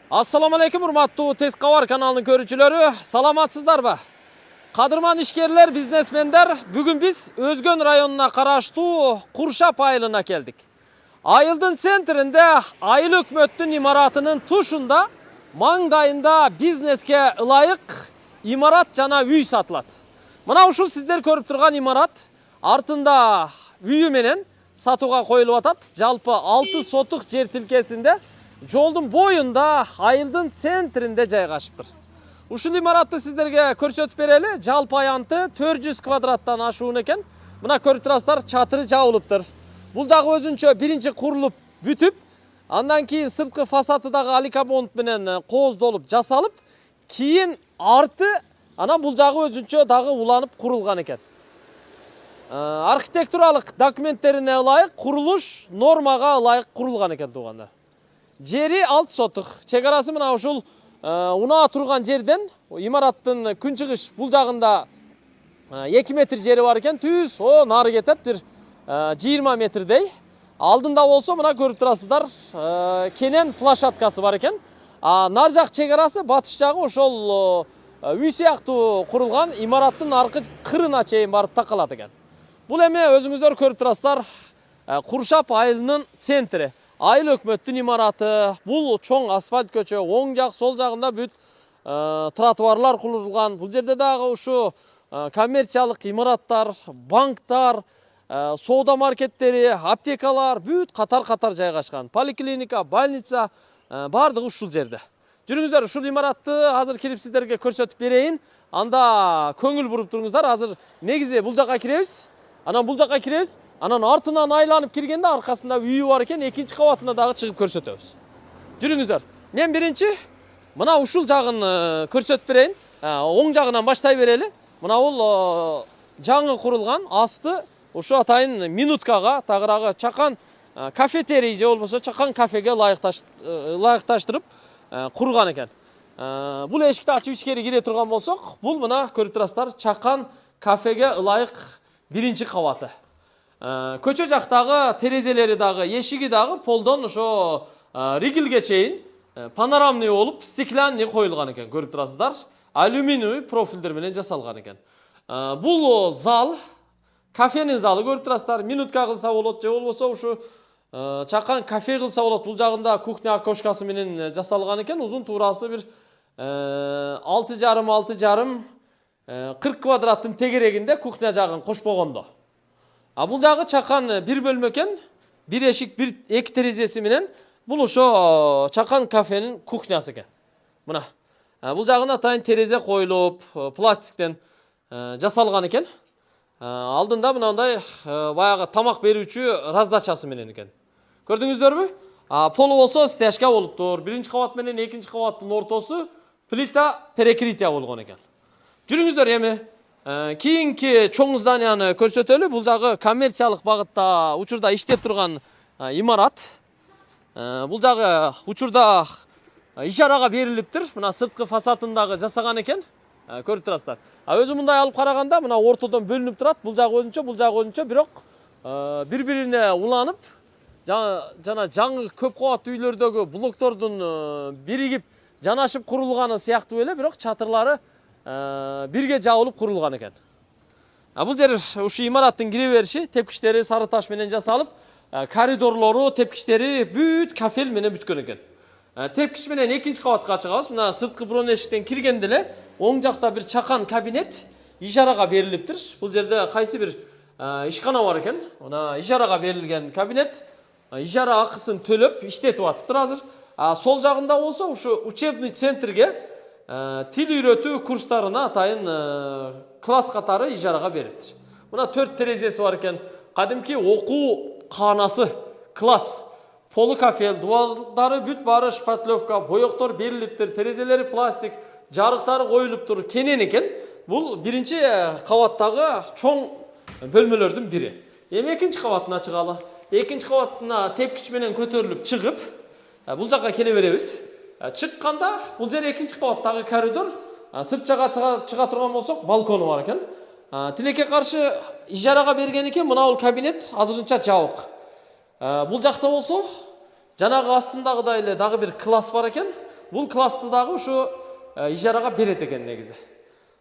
Assalamu alaikum urmаттуу Tez Кабар каналынын көрүүчүлөрү, саламатсыздарбы? Кадырман ишкерлер, бизнесмендер, бүгүн биз Өзгөн районуна караштуу Куршап айылына келдик. Айылдын центринде айыл өкмөттүн имаратынын тушунда маңдайында бизнеске ылайык имарат жана үй сатылат. Мына ушул сиздер көрүп турган имарат артында үйү менен сатууга коюлуп атат. Жалпы 6 сотук жер тилкесинде жолдун боюнда айылдын центринде жайгашыптыр. Ушул имаратты сиздерге көрсөтүп берели. Жалпы аянты 400 квадраттан ашуун экен. Мына көрүп турасыздар, чатыры жабылыптыр. Бул жагы өзүнчө биринчи курулуп бүтүп, андан кийин сырткы фасады дагы аликабонт менен кооздолуп жасалып, кийин арты анан бул жагы өзүнчө дагы уланып курулган экен. Архитектуралык документтерине ылайык курулуш нормага ылайык курулган экен туугандар. Жери 6 сотук. Чегарасы мына ушул унаа турган жерден имараттын күнчыгыш бул жагында 2 метр жери бар экен. Түз нары кетет бир 20 метрдей. Алдында болсо мына көрүп турасыздар, кенен площадкасы бар экен. Нар жак чегарасы батыш жагы ошол үй сыяктуу курулган имараттын аркы кырына чейин барып такалат экен. Бул эме өзүңүздөр көрүп турасыздар, Куршап айылынын центри. Айыл өкмөттүн имараты, бул чоң асфальт көчө, оң жак, сол жагында бүт тротуарлар курулган. Бул жерде дагы ушу коммерциялык имараттар, банктар, соода маркеттери, аптекалар бүт катар-катар жайгашкан. Поликлиника, больница бардыгы ушул жерде. Жүрүңүздөр, ушул имаратты азыр кирип сиздерге көрсөтүп берейин. Анда көңүл буруп туруңуздар. Азыр негизи бул жакка киребиз. Анан бул жакка киребиз. Анан артынан айланып киргенде аркасында үйү бар экен, экинчи кабатына дагы чыгып көрсөтөбүз. Жүрүңүздөр. Мен биринчи мына ушул жагын көрсөтүп берейин. Оң жагынан баштай берели. Мына бул жаңы курулган, асты ушу атайын минуткага, тагыраагы чакан кафетерий же болбосо чакан кафеге ылайыкташтырып курган экен. Бул эшикти ачып ичкери кире турган болсок, бул мына көрүп турасыздар, чакан кафеге ылайык биринчи кабаты. Көчө жактагы терезелери дагы, эшиги дагы полдон ошо ригилге чейин панорамный болуп, стеклянный коюлган экен. Көрүп турасыздар, алюминий профилдер менен жасалган экен. Бул зал, кафенин залы көрүп турасыздар, минутка кылса болот же болбосо ушу чакан кафе кылса болот. Бул жагында кухня окошкасы менен жасалган экен. Узун туурасы бир 6,5 40 квадраттын тегерегинде кухня жагын кошпогондо. Бул жагы чакан бир бөлмө экен, бир эшик, бир эки терезеси менен. Бул ошо чакан кафенин кухнясы экен. Мына. Бул жагына атайын терезе коюлуп, пластиктен жасалган экен. Алдында мынандай баягы тамак берүүчү раздачасы менен экен. Көрдүңүздөрбү? Полу болсо стяжка болуптур. Биринчи кабат менен экинчи кабаттын ортосу плита перекрытие болгон экен. Жүрүңүздөр, эми кийинки чоң зданияны көрсөтөлү. Бул жагы коммерциялык багытта учурда иштеп турган имарат. Бул жагы учурда ижарага берилиптир. Мына сырткы фасадындагы жасаган экен. Көрүп турасыздар. Өзү мындай алып караганда мына ортодон бөлүнүп турат. Бул жагы өзүнчө, бирок бири-бирине уланып, жана жаңы көп кабаттуу үйлөрдөгү блоктордун биригип жанашып курулганы сыяктуу эле, бирок чатырлары бирге жабылып курулган экен. Бул жер ушу имараттын кире бериши, тепкичтери сары таш менен жасалып, коридорлору, тепкичтери бүт кафел менен бүткөн экен. Тепкич менен экинчи кабатка чыгабыз. Мына сырткы бирон эшиктен киргенде эле оң жакта бир чакан кабинет ижарага берилиптир. Бул жерде кайсы бир ишкана бар экен. Мына ижарага берилген кабинет, ижара акысын төлөп иштетип атыптыр азыр. Сол жагында болсо ушу учебный центрге тил үйрөтүү курстарына атайын класс катары ижарага бериптир. Мына 4 терезеси бар экен. Кадимки окуу каанасы, класс, полукафел, дубалдары бүт бары шпатлевка, боектор берилиптир, терезелери пластик, жарыктары коюлуптур, кенен экен. Бул биринчи кабаттагы чоң бөлмөлөрдүн бири. Эми экинчи кабатына чыгалы. Экинчи кабатына тепкич менен көтөрүлүп чыгып, бул жакка келе беребиз. Чыкканда бул жер экинчи кабаттагы коридор, сырт жакка чыга турган болсок, балкону бар экен. Тилекке каршы ижарага берген экен, мына бул кабинет азырынча жабык. Бул жакта болсо, жанагы астындагыдай эле дагы бир класс бар экен. бул классты дагы ушу ижарага берет экен негизи.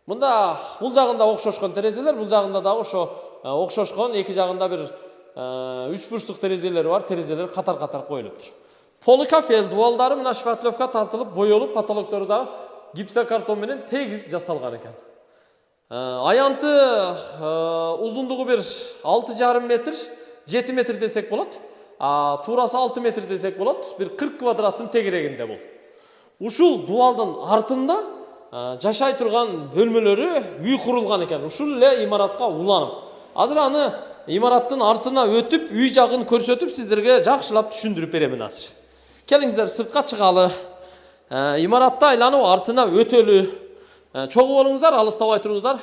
Мында бул жагында окшошкон терезелер, бул жагында дагы ошо окшошкон, эки жагында бир 3 бурчтук терезелери бар, терезелер катар-катар коюлуптур. Поликафел дуалдары мына шпатлевка тартылып, боелуп, потолоктору дагы гипсокартон менен тегиз жасалган экен. Аянты узундугу бир 6,5 метр, 7 метр десек болот. Туурасы 6 метр десек болот. Бир 40 квадраттын тегерегинде бул. Ушул дуалдын артында жашай турган бөлмөлөрү үй курулган экен. Ушул эле имаратка уланып. Азыр аны имараттын артына өтүп, үй жагын көрсөтүп, сиздерге жакшылап түшүндүрүп беремин азыр. Келиңиздер, сыртка чыгалы. Имаратта айланып артына өтөлү. Чогуу болуңуздар, алыстабай туруңуздар.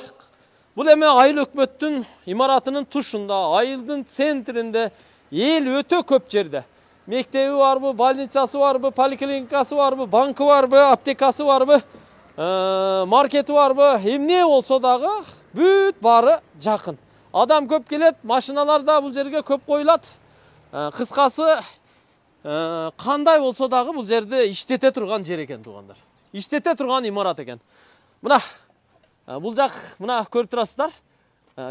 Бул эми айыл өкмөттүн имаратынын тушунда, айылдын центринде, эл өтө көп жерде. Мектеби барбы, больницасы барбы, поликлиникасы барбы, банкы барбы, аптекасы барбы, маркети барбы, эмне болсо дагы бүт баары жакын. Адам көп келет, машиналар да бул жерге көп коюлат. Кыскасы кандай болсо дагы бул жерде иштете турган жер экен туугандар. Иштете турган имарат экен. Мына бул жак, мына көрүп турасыздар.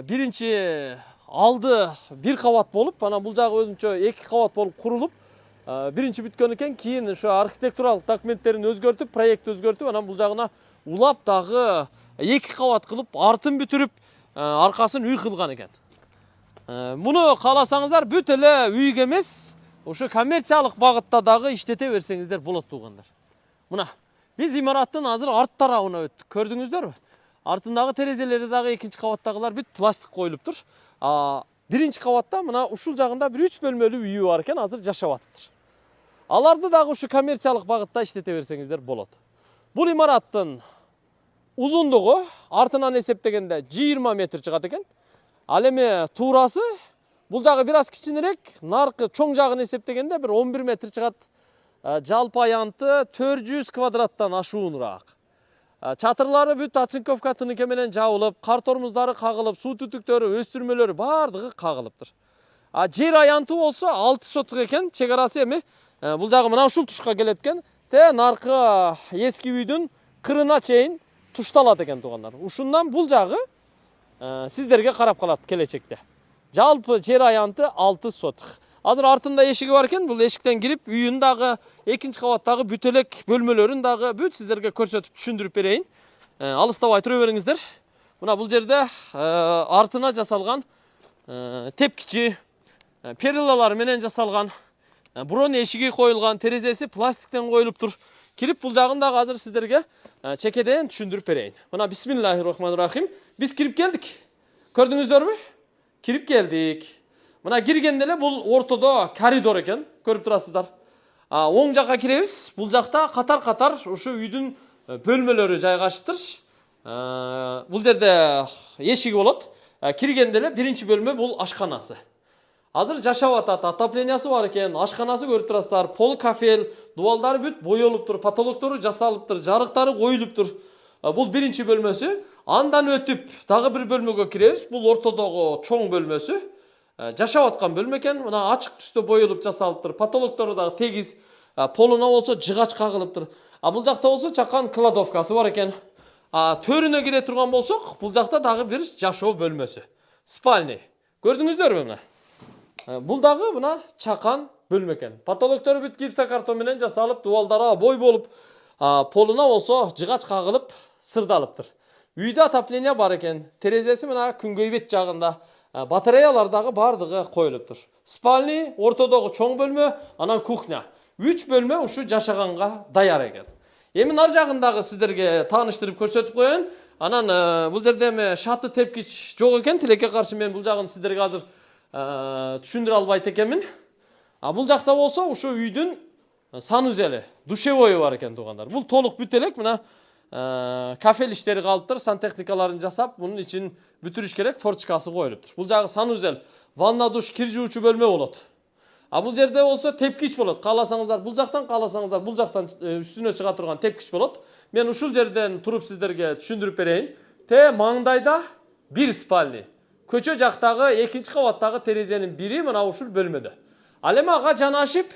Биринчи алды бир кабат болуп, анан бул жагы өзүнчө 2 кабат болуп курулуп, биринчи бүткөн экен, кийин ошо архитектуралык документтерин өзгөртүп, проект өзгөртүп, анан бул жагына улап дагы 2 кабат кылып, артын бүтүрүп, аркасын үй кылган экен. Муну кааласаңыздар бүт эле үйгө эмес, ошо коммерциялык багытта дагы иштете берсеңиздер болот туугандар. Мына биз имараттын азыр арт тарабына өттүк. Көрдүңүздөрбү? Артындагы терезелери дагы экинчи кабаттагылар бүт пластик коюлуптур. Биринчи кабатта мына ушул жагында бир 3 бөлмөлүү үйү бар экен, азыр жашап атыптыр. Аларды дагы ушу коммерциялык багытта иштете берсеңиздер болот. Бул имараттын узундугу артынан эсептегенде 20 метр чыгат экен. Ал эми туурасы бул жагы бир аз кичинерээк, наркы чоң жагын эсептегенде бир 11 метр чыгат. Жалпы аянты 400 квадраттан ашуунураак. Чатырлары бүт оцинковка тыныке менен жабылып, кар тормуздары кагылып, суу түтүктөрү, өстүрмөлөрү бардыгы кагылыптыр. Жер аянты болсо 6 сотук экен, чек арасы эми бул жагы мына ушул тушка келет экен. Наркы эски үйдүн кырына чейин тушталат экен туугандар. Ушундан бул жагы сиздерге карап калат келечекте. Жалпы жер аянты 6 сотук. Азыр артында эшиги бар экен, бул эшиктен кирип, үйүн дагы, экинчи кабаттагы бүт элек бөлмөлөрүн дагы бүт сиздерге көрсөтүп түшүндүрүп берейин. Алыстабай тура бериңиздер. Мына бул жерде артына жасалган тепкичи, перилалар менен жасалган, бурон эшиги коюлган, терезеси пластиктен коюлуптур. Кирип бул жагын дагы азыр сиздерге чекеден түшүндүрүп берейин. Мына бисмиллахиррахманиррахим. Биз кирип келдик. Көрдүңүздөрбү? Кирип келдик. Мына киргенде эле бул ортодо коридор экен, көрүп турасыздар. Оң жакка киребиз. Бул жакта катар-катар ушу үйдүн бөлмөлөрү жайгашыптыр. Бул жерде эшиги болот. Киргенде эле биринчи бөлмө бул ашканасы. Азыр жашап атат, отоплениясы бар экен, ашканасы көрүп турасыздар. Пол кафел, дуалдары бүт боелуптур, потолоктору жасалыптыр, жарыктары коюлуптур. Бул биринчи бөлмөсү. Андан өтүп дагы бир бөлмөгө киребиз. Бул ортодогу чоң бөлмөсү. Жашап аткан бөлмө экен. Мына ачык түстө боелуп жасалыптыр. Потолоктору дагы тегиз, полуна болсо жыгач кагылыптыр. Бул жакта болсо чакан кладовкасы бар экен. Төрүнө кире турган болсок, бул жакта дагы бир жашоо бөлмөсү. Спальня. Көрдүңүздөрбү мына? Бул дагы мына чакан бөлмө экен. Потолоктору бүт гипсокартон менен жасалып, дуалдары обой болуп, полуна болсо жыгач кагылып, сырдалыптыр. Үйдө отопление бар экен. Терезеси мына күнгөй бет жагында. Батареялар дагы бардыгы коюлуптур. Спальня, ортодогу чоң бөлмө, анан кухня. 3 бөлмө ушу жашаганга даяр экен. Эми нар жагындагы сиздерге тааныштырып көрсөтүп коеюн. Анан бул жерде эми шаты тепкич жок экен. Тилекке каршы мен бул жагын сиздерге азыр түшүндүрө албайт экенмин. Бул жакта болсо ушу үйдүн санузели, душевойу бар экен туугандар. Бул толук бүт элек мына кафель иштери калыптыр, сантехникаларын жасап, мунун ичин бүтүрүш керек, форчкасы коюлуптур. Бул жагы санузел, ванна, душ, кир жуучу бөлмө болот. Бул жерде болсо тепкич болот. Кааласаңыздар бул жактан, кааласаңыздар бул жактан үстүнө чыга турган тепкич болот. Мен ушул жерден туруп сиздерге түшүндүрүп берейин. Маңдайда бир спальня. Көчө жактагы экинчи кабаттагы терезенин бири мына ушул бөлмөдө. Ал эми ага жанашып,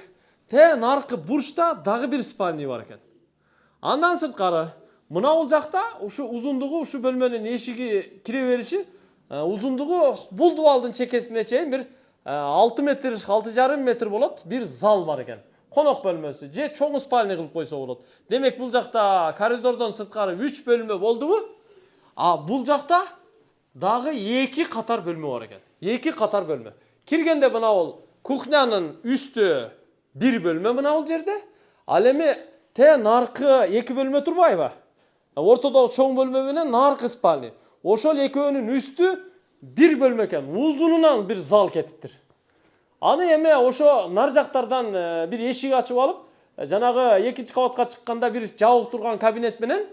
наркы бурчта дагы бир спальня бар экен. Andan sırtkары мына бул жакта ушу узундугу ушу бөлмөнүн эшиги кире бериши узундугу бул дубалдын чекесине чейин бир 6 метр 6,5 метр болот бир зал бар экен. Конок бөлмөсү же чоң спальня кылып койсо болот. Демек бул жакта коридордон сырткары 3 бөлмө болдубу? А бул жакта дагы 2 катар бөлмө бар экен. 2 катар бөлмө. Киргенде мына бул кухнянын үстү бир бөлмө мына бул жерде. Ал эми те наркы 2 бөлмө турбайбы? Ортодогу чоң бөлмө менен наркы спальня. Ошол экөөнүн үстү бир бөлмө экен. Узунунан бир зал кетиптир. Аны эме ошо нар жактардан бир эшик ачып алып, жанагы экинчи кабатка чыкканда бир жабык турган кабинет менен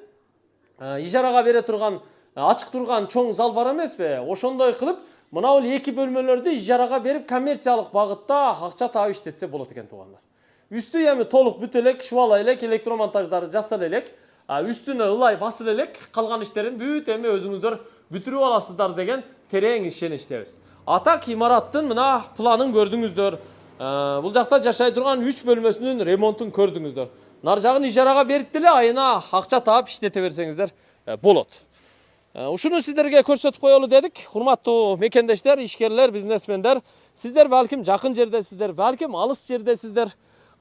ижарага бере турган ачык турган чоң зал бар эмеспи? Ошондой кылып, мына бул 2 бөлмөлөрдү ижарага берип коммерциялык багытта акча таап иштетсе болот экен туугандар. Үстү эми толук бүтө элек, шубала элек, электромонтаждары жасала элек, үстүнө ылай басып элек, калган иштерин бүт эми өзүңүздөр бүтүрүп аласыздар деген терең ишеничтебиз. Атак имараттын мына планын көрдүңүздөр. Бул жакта жашай турган 3 бөлмөсүнүн ремонтун көрдүңүздөр. Нар жагын ижарага берип деле айына акча таап иштете берсеңиздер болот. Ушуну сиздерге көрсөтүп коелу дедик. Урматтуу мекендештер, ишкерлер, бизнесмендер, сиздер балким жакын жердесиздер, балким алыс жердесиздер.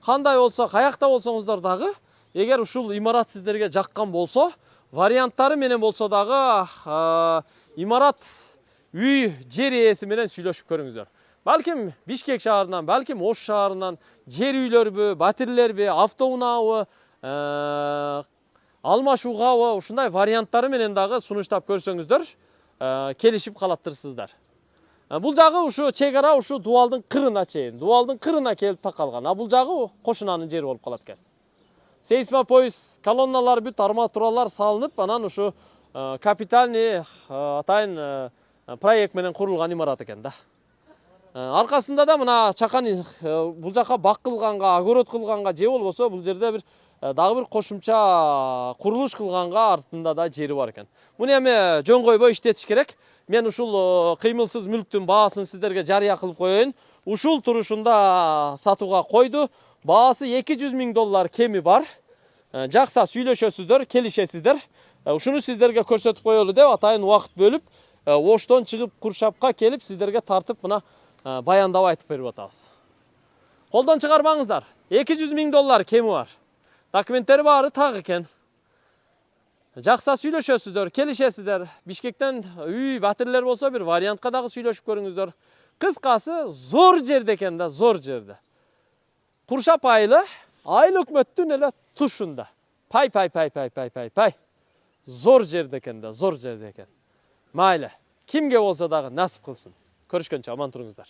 Кандай болсо, каякта болсоңуздар дагы, эгер ушул имарат сиздерге жаккан болсо, варианттары менен болсо дагы имарат үй жер ээси менен сүйлөшүп көрүңүздөр. Балким Бишкек шаарынан, балким Ош шаарынан жер үйлөрбү, батирлерби, автоунаабы, алмашуугабы, ушундай варианттары менен дагы сунуштап көрсөңүздөр, келишип калаттырсыздар. Бул жагы ушу чек ара ушу дубалдын кырына чейин, дубалдын кырына келип такалган. Бул жагы кошунанын жери болуп калат экен. Сейсмопоиз колонналар бүт арматуралар салынып, анан ушу капитальный атайын проект менен курулган имарат экен да. Аркасында да мына чакан бул жака бак кылганга, огород кылганга же болбосо бул жерде бир дагы бир кошумча курулуш кылганга артында да жери бар экен. Муну эми жөн койбой иштетиш керек. Мен ушул кыймылсыз мүлктүн баасын сиздерге жарыя кылып коеюн. Ушул турушунда сатууга койду. Баасы $200,000 кеми бар. Жакса сүйлөшөсүздөр, келишесиздер. Ушуну сиздерге көрсөтүп коелу деп атайын убакыт бөлүп, Оштон чыгып Куршапка келип сиздерге тартып мына баяндап айтып берип атабыз. Колдон чыгарбаңыздар. $200,000 кеми бар. Документтери баары так экен. Жакса сүйлөшөсүздөр, келишесиздер. Бишкектен үй батирлер болсо бир вариантка дагы сүйлөшүп көрүңүздөр. Кыскасы зор жерде экен да, зор жерде. Куршап айыл өкмөттүн эле тушунда. Пай. Зор жерде экен да, зор жерде экен. Майлы. Кимге болсо дагы насип кылсын. Көрүшкөнчө аман туруңуздар.